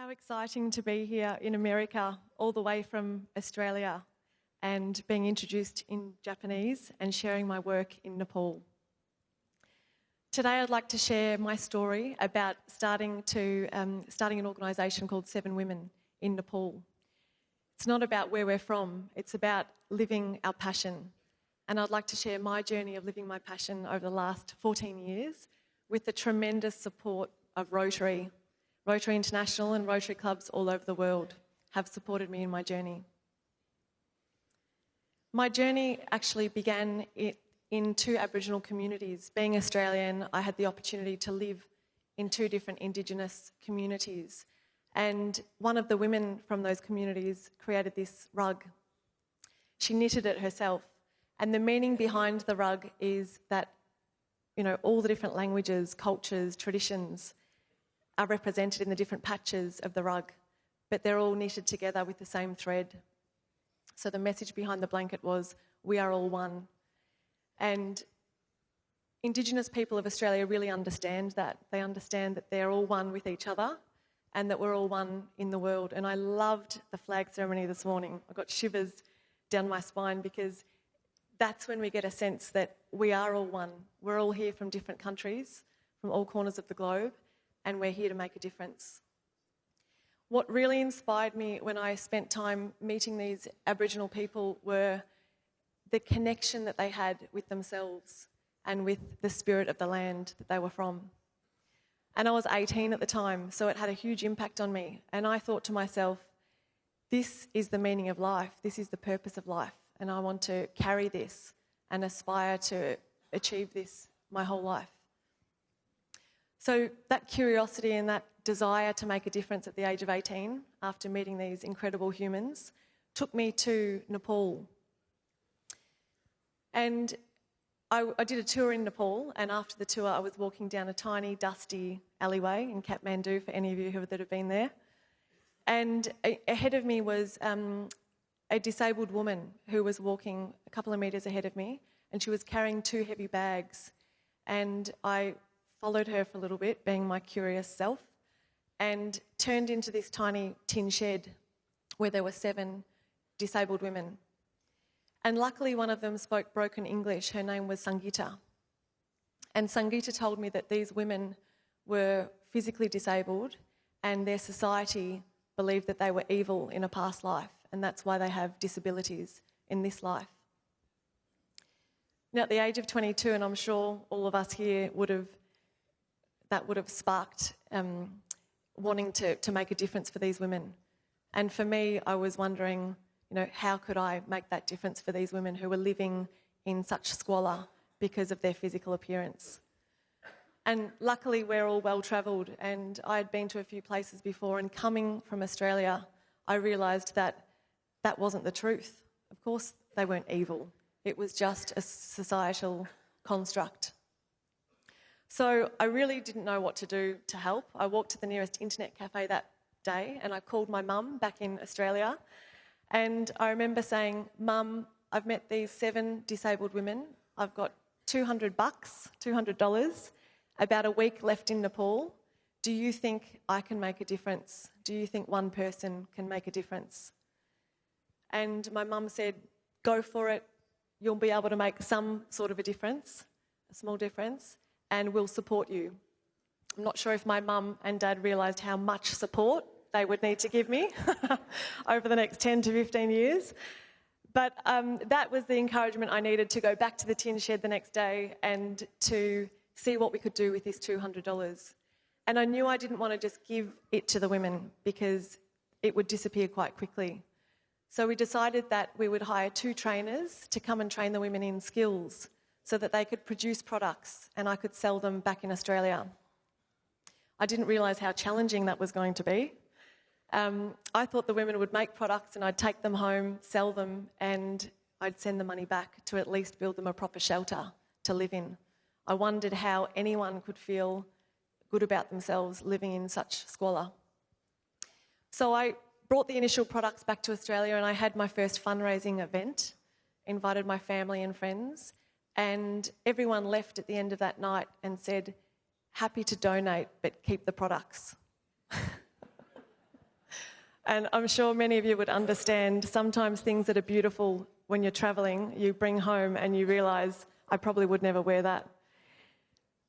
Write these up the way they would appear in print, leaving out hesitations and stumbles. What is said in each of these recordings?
How exciting to be here in America, all the way from Australia, and being introduced in Japanese and sharing my work in Nepal. Today I'd like to share my story about starting an organisation called 7 Women in Nepal. It's not about where we're from, it's about living our passion. And I'd like to share my journey of living my passion over the last 14 years with the tremendous support of Rotary. Rotary International and Rotary clubs all over the world have supported me in my journey. My journey actually began in 2 Aboriginal communities. Being Australian, I had the opportunity to live in 2 different Indigenous communities. And one of the women from those communities created this rug. She knitted it herself. And the meaning behind the rug is that, all the different languages, cultures, traditions are represented in the different patches of the rug, but they're all knitted together with the same thread. So the message behind the blanket was, we are all one. And Indigenous people of Australia really understand that. They understand that they're all one with each other and that we're all one in the world. And I loved the flag ceremony this morning. I got shivers down my spine because that's when we get a sense that we are all one. We're all here from different countries, from all corners of the globe, and we're here to make a difference. What really inspired me when I spent time meeting these Aboriginal people were the connection that they had with themselves and with the spirit of the land that they were from. And I was 18 at the time, so it had a huge impact on me. And I thought to myself, this is the meaning of life, this is the purpose of life, and I want to carry this and aspire to achieve this my whole life. So that curiosity and that desire to make a difference at the age of 18, after meeting these incredible humans, took me to Nepal. And I did a tour in Nepal, and after the tour I was walking down a tiny, dusty alleyway in Kathmandu, for any of you that have been there. And ahead of me was a disabled woman who was walking a couple of metres ahead of me, and she was carrying 2 heavy bags. And I followed her for a little bit, being my curious self, and turned into this tiny tin shed where there were 7 disabled women. And luckily one of them spoke broken English. Her name was Sangeeta. And Sangeeta told me that these women were physically disabled and their society believed that they were evil in a past life, and that's why they have disabilities in this life. Now, at the age of 22, and I'm sure all of us here would have sparked wanting to make a difference for these women. And for me, I was wondering, how could I make that difference for these women who were living in such squalor because of their physical appearance? And luckily, we're all well-travelled, and I had been to a few places before, and coming from Australia, I realised that that wasn't the truth. Of course, they weren't evil. It was just a societal construct. So I really didn't know what to do to help. I walked to the nearest internet cafe that day and I called my mum back in Australia, and I remember saying, "Mum, I've met these 7 disabled women. I've got $200, about a week left in Nepal. Do you think I can make a difference? Do you think one person can make a difference?" And my mum said, "Go for it. You'll be able to make some sort of a difference, a small difference, and we'll support you." I'm not sure if my mum and dad realised how much support they would need to give me over the next 10 to 15 years. But that was the encouragement I needed to go back to the tin shed the next day and to see what we could do with this $200. And I knew I didn't want to just give it to the women because it would disappear quite quickly. So we decided that we would hire 2 trainers to come and train the women in skills so that they could produce products and I could sell them back in Australia. I didn't realise how challenging that was going to be. I thought the women would make products and I'd take them home, sell them, and I'd send the money back to at least build them a proper shelter to live in. I wondered how anyone could feel good about themselves living in such squalor. So I brought the initial products back to Australia and I had my first fundraising event, invited my family and friends, and everyone left at the end of that night and said, "Happy to donate, but keep the products." And I'm sure many of you would understand sometimes things that are beautiful when you're travelling, you bring home and you realise, I probably would never wear that.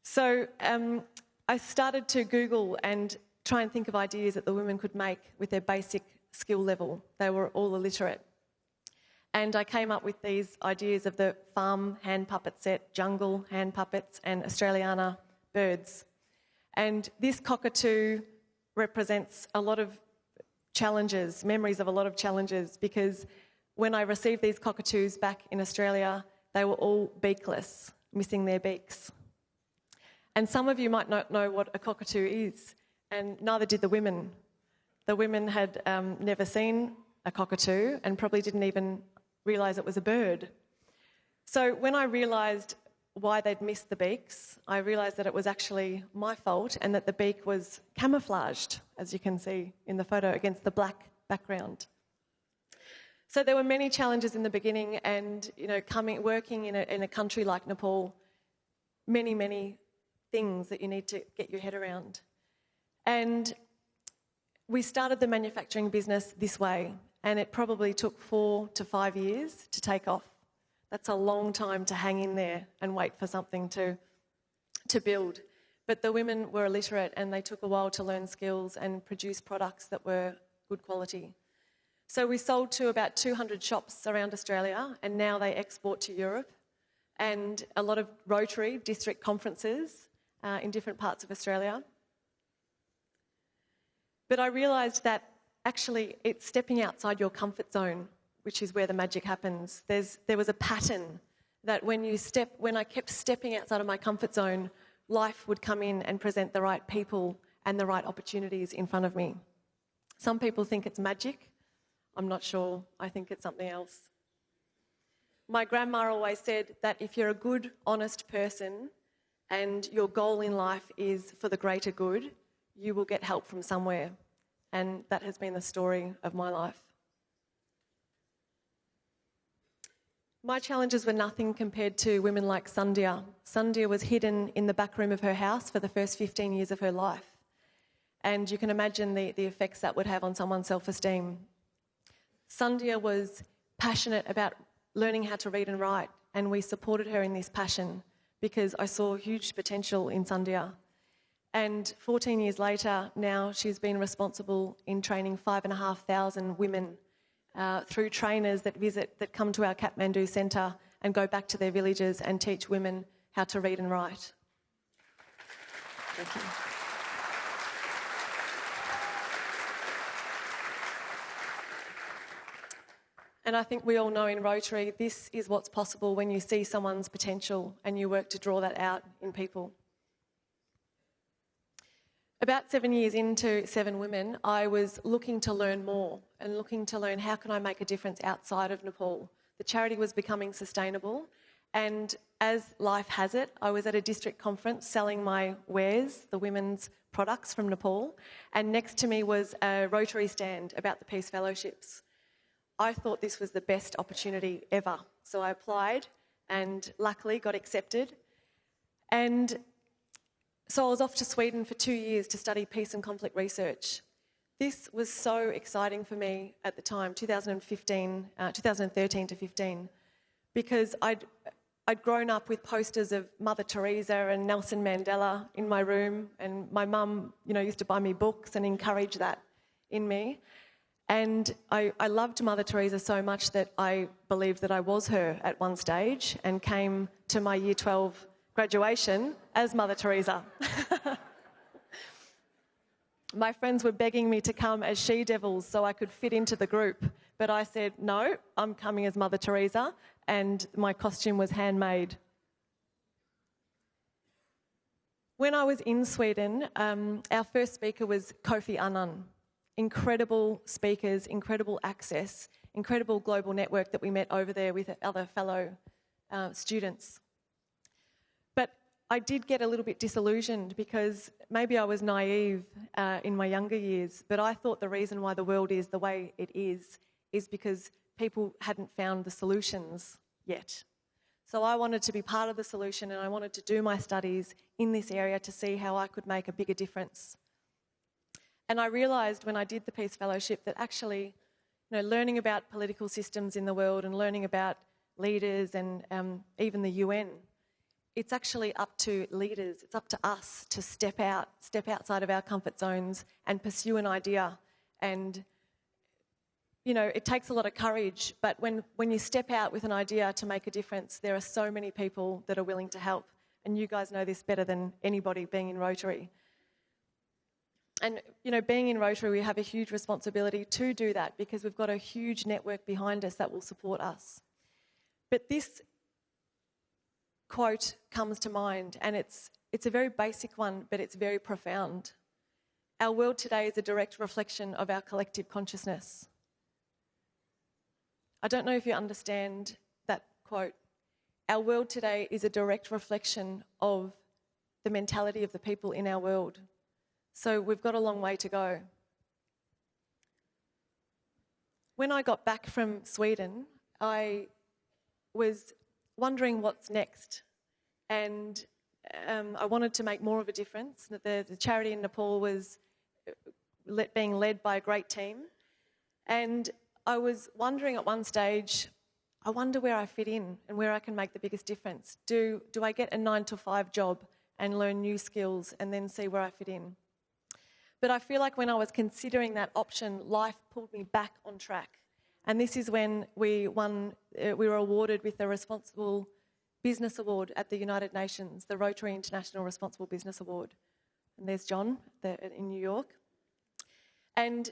So I started to Google and try and think of ideas that the women could make with their basic skill level. They were all illiterate. And I came up with these ideas of the farm hand puppet set, jungle hand puppets, and Australiana birds. And this cockatoo represents a lot of challenges, memories of a lot of challenges, because when I received these cockatoos back in Australia, they were all beakless, missing their beaks. And some of you might not know what a cockatoo is, and neither did the women. The women had never seen a cockatoo and probably didn't even realise it was a bird. So when I realised why they'd missed the beaks, I realised that it was actually my fault and that the beak was camouflaged, as you can see in the photo, against the black background. So there were many challenges in the beginning, and working in a country like Nepal, many things that you need to get your head around. And we started the manufacturing business this way, and it probably took 4 to 5 years to take off. That's a long time to hang in there and wait for something to build. But the women were illiterate and they took a while to learn skills and produce products that were good quality. So we sold to about 200 shops around Australia, and now they export to Europe, and a lot of Rotary district conferences in different parts of Australia. But I realised that actually it's stepping outside your comfort zone, which is where the magic happens. There was a pattern that when I kept stepping outside of my comfort zone, life would come in and present the right people and the right opportunities in front of me. Some people think it's magic. I'm not sure. I think it's something else. My grandma always said that if you're a good, honest person and your goal in life is for the greater good, you will get help from somewhere. And that has been the story of my life. My challenges were nothing compared to women like Sandhya. Sandhya was hidden in the back room of her house for the first 15 years of her life. And you can imagine the effects that would have on someone's self-esteem. Sandhya was passionate about learning how to read and write, and we supported her in this passion because I saw huge potential in Sandhya. And 14 years later, now she's been responsible in training 5,500 women through trainers that come to our Kathmandu centre and go back to their villages and teach women how to read and write. Thank you. And I think we all know in Rotary, this is what's possible when you see someone's potential and you work to draw that out in people. About 7 years into 7 Women, I was looking to learn more and looking to learn how can I make a difference outside of Nepal. The charity was becoming sustainable, and as life has it, I was at a district conference selling my wares, the women's products from Nepal, and next to me was a Rotary stand about the Peace Fellowships. I thought this was the best opportunity ever, so I applied and luckily got accepted. And so I was off to Sweden for 2 years to study peace and conflict research. This was so exciting for me at the time, 2013 to 15, because I'd grown up with posters of Mother Teresa and Nelson Mandela in my room, and my mum, used to buy me books and encourage that in me. And I loved Mother Teresa so much that I believed that I was her at one stage and came to my Year 12 graduation as Mother Teresa. My friends were begging me to come as she-devils so I could fit into the group, but I said, no, I'm coming as Mother Teresa, and my costume was handmade. When I was in Sweden, our first speaker was Kofi Annan. Incredible speakers, incredible access, incredible global network that we met over there with other fellow students. But I did get a little bit disillusioned because maybe I was naive in my younger years, but I thought the reason why the world is the way it is because people hadn't found the solutions yet. So I wanted to be part of the solution, and I wanted to do my studies in this area to see how I could make a bigger difference. And I realised when I did the Peace Fellowship that actually, learning about political systems in the world and learning about leaders and even the UN, it's actually up to leaders, it's up to us to step outside of our comfort zones and pursue an idea. And, it takes a lot of courage, but when you step out with an idea to make a difference, there are so many people that are willing to help. And you guys know this better than anybody being in Rotary. And, being in Rotary, we have a huge responsibility to do that because we've got a huge network behind us that will support us. But this quote comes to mind, and it's a very basic one, but it's very profound. Our world today is a direct reflection of our collective consciousness. I don't know if you understand that quote. Our world today is a direct reflection of the mentality of the people in our world. So we've got a long way to go. When I got back from Sweden, I was wondering what's next. And I wanted to make more of a difference. The charity in Nepal was being led by a great team. And I was wondering at one stage, I wonder where I fit in and where I can make the biggest difference. Do I get a 9-to-5 job and learn new skills and then see where I fit in? But I feel like when I was considering that option, life pulled me back on track. And this is when we were awarded with the Responsible Business Award at the United Nations, the Rotary International Responsible Business Award. And there's John in New York. And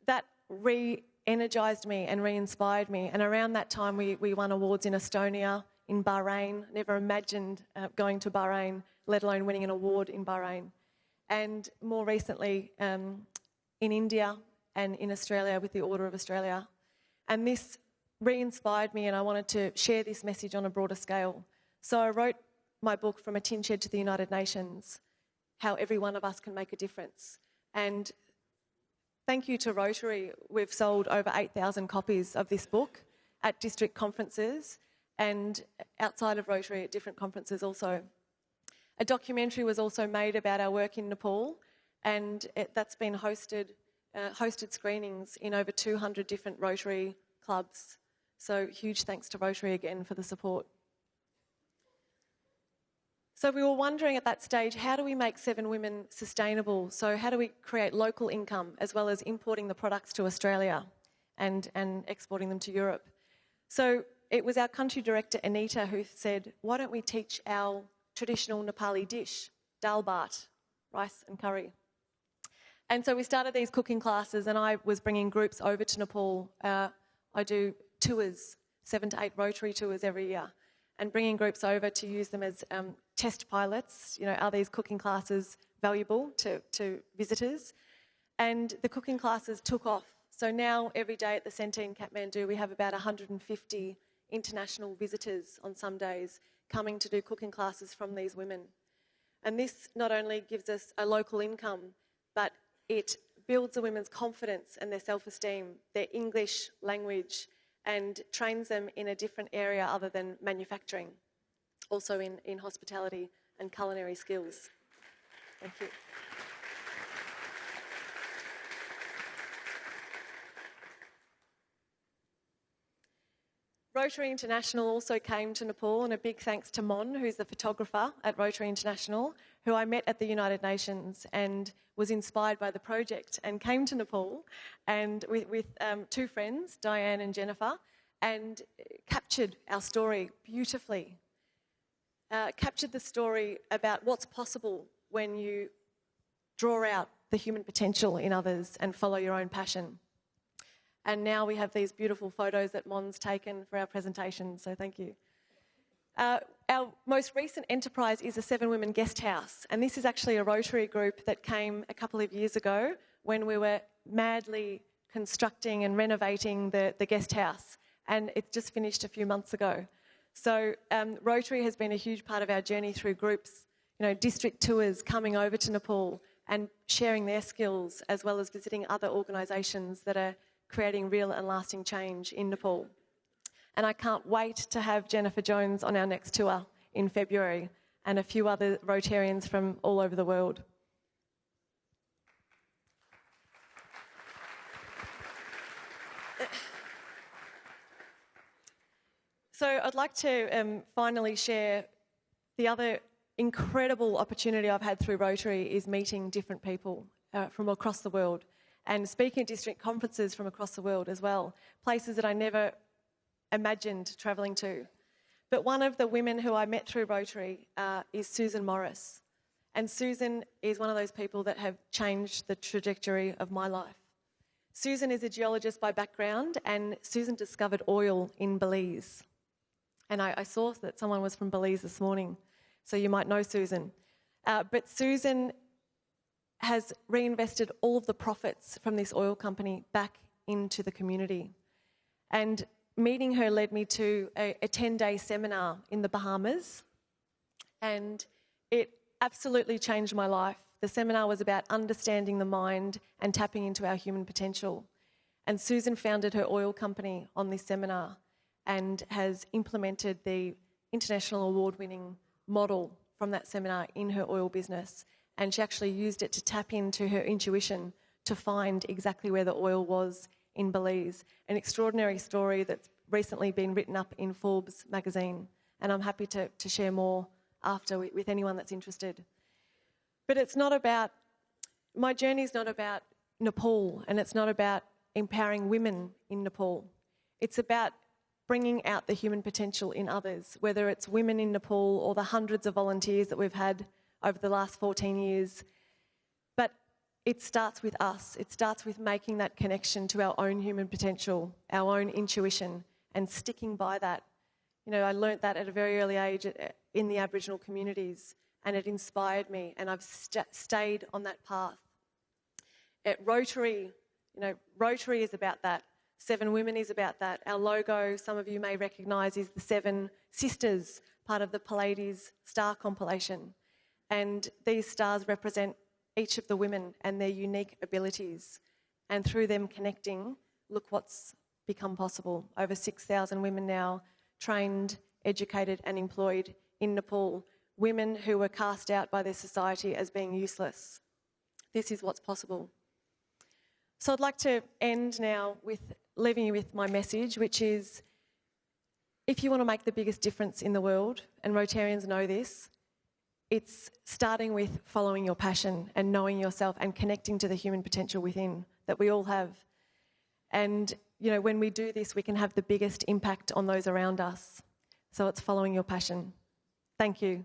that re-energised me and re-inspired me. And around that time, we won awards in Estonia, in Bahrain. Never imagined going to Bahrain, let alone winning an award in Bahrain. And more recently in India and in Australia with the Order of Australia. And this re-inspired me, and I wanted to share this message on a broader scale. So I wrote my book, From a Tin Shed to the United Nations, How Every One of Us Can Make a Difference. And thank you to Rotary, we've sold over 8,000 copies of this book at district conferences and outside of Rotary at different conferences also. A documentary was also made about our work in Nepal, and that's been hosted screenings in over 200 different Rotary clubs. So huge thanks to Rotary again for the support. So we were wondering at that stage, how do we make Seven Women sustainable? So how do we create local income as well as importing the products to Australia and exporting them to Europe? So it was our country director, Anita, who said, why don't we teach our traditional Nepali dish, dal bhat, rice and curry. And so we started these cooking classes, and I was bringing groups over to Nepal. I do tours, 7 to 8 Rotary tours every year, and bringing groups over to use them as test pilots. Are these cooking classes valuable to visitors? And the cooking classes took off. So now every day at the centre in Kathmandu, we have about 150 international visitors on some days coming to do cooking classes from these women. And this not only gives us a local income, but it builds the women's confidence and their self-esteem, their English language, and trains them in a different area other than manufacturing, also in hospitality and culinary skills. Thank you. Rotary International also came to Nepal, and a big thanks to Mon, who's the photographer at Rotary International, who I met at the United Nations and was inspired by the project and came to Nepal and with 2 friends, Diane and Jennifer, and captured our story beautifully. Captured the story about what's possible when you draw out the human potential in others and follow your own passion. And now we have these beautiful photos that Mon's taken for our presentation, so thank you. Our most recent enterprise is a 7 Women Guest House, and this is actually a Rotary group that came a couple of years ago when we were madly constructing and renovating the guest house, and it's just finished a few months ago. So Rotary has been a huge part of our journey through groups, district tours, coming over to Nepal and sharing their skills, as well as visiting other organisations that are creating real and lasting change in Nepal. And I can't wait to have Jennifer Jones on our next tour in February, and a few other Rotarians from all over the world. So I'd like to finally share the other incredible opportunity I've had through Rotary is meeting different people from across the world and speaking at district conferences from across the world as well, places that I never imagined travelling to. But one of the women who I met through Rotary is Susan Morris. And Susan is one of those people that have changed the trajectory of my life. Susan is a geologist by background, and Susan discovered oil in Belize. And I saw that someone was from Belize this morning, so you might know Susan. But Susan has reinvested all of the profits from this oil company back into the community. And meeting her led me to a 10-day seminar in the Bahamas, and it absolutely changed my life. The seminar was about understanding the mind and tapping into our human potential. And Susan founded her oil company on this seminar and has implemented the international award-winning model from that seminar in her oil business. And she actually used it to tap into her intuition to find exactly where the oil was in Belize. An extraordinary story that's recently been written up in Forbes magazine. And I'm happy to share more after with anyone that's interested. But it's not about, my journey is not about Nepal, and it's not about empowering women in Nepal. It's about bringing out the human potential in others, whether it's women in Nepal or the hundreds of volunteers that we've had over the last 14 years. But it starts with us. It starts with making that connection to our own human potential, our own intuition, and sticking by that. You know, I learnt that at a very early age in the Aboriginal communities, and it inspired me, and I've stayed on that path. At Rotary, you know, Rotary is about that. 7 Women is about that. Our logo, some of you may recognise, is the 7 sisters, part of the Pleiades star compilation. And these stars represent each of the women and their unique abilities. And through them connecting, look what's become possible. Over 6,000 women now trained, educated and employed in Nepal. Women who were cast out by their society as being useless. This is what's possible. So I'd like to end now with leaving you with my message, which is, if you want to make the biggest difference in the world, and Rotarians know this, it's starting with following your passion and knowing yourself and connecting to the human potential within that we all have. And, you know, when we do this, we can have the biggest impact on those around us. So it's following your passion. Thank you.